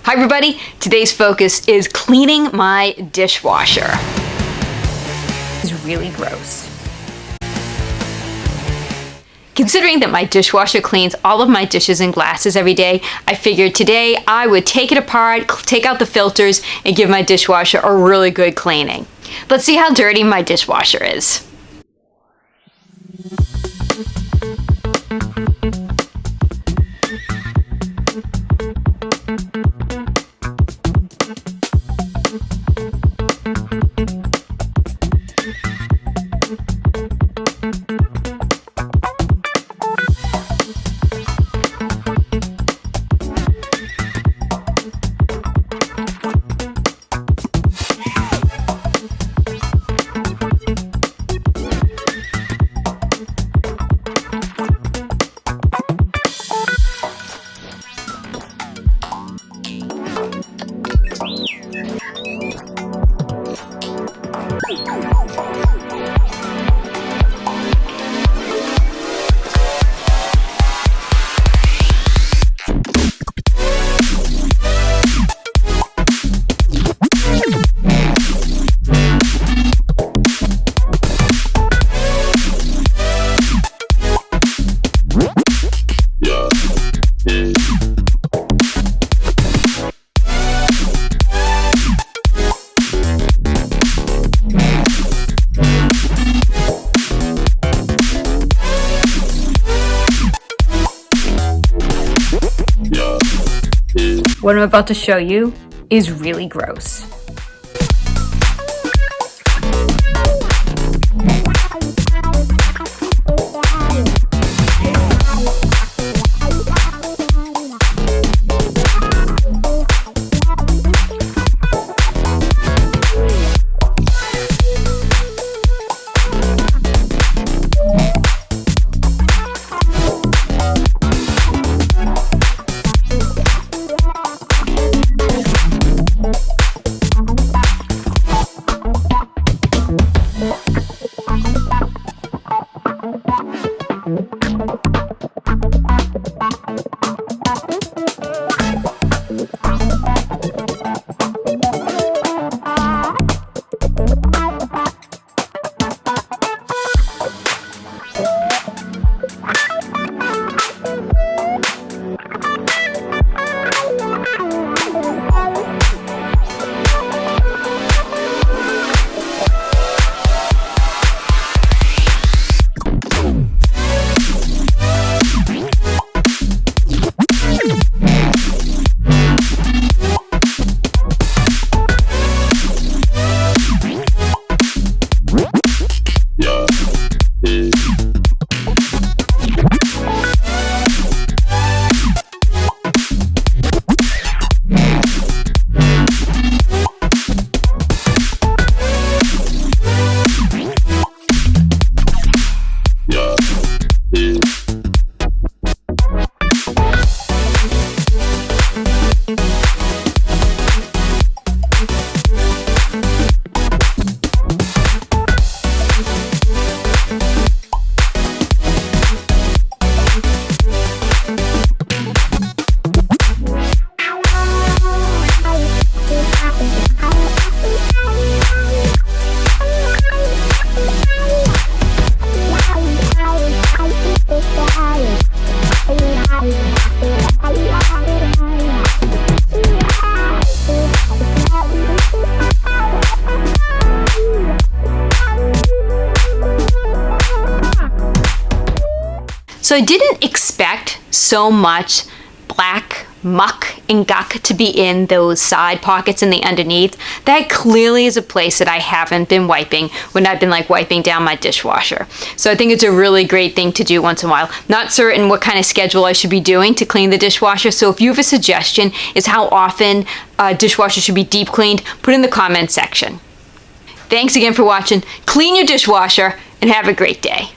Hi everybody, today's focus is cleaning my dishwasher. It's really gross. Considering that my dishwasher cleans all of my dishes and glasses every day, I figured today I would take it apart, take out the filters, and give my dishwasher a really good cleaning. Let's see how dirty my dishwasher is. What I'm about to show you is really gross. So I didn't expect so much black muck and gunk to be in those side pockets and the underneath. That clearly is a place that I haven't been wiping when I've been like wiping down my dishwasher. So I think it's a really great thing to do once in a while. Not certain what kind of schedule I should be doing to clean the dishwasher. So if you have a suggestion is how often a dishwasher should be deep cleaned, put in the comment section. Thanks again for watching. Clean your dishwasher and have a great day.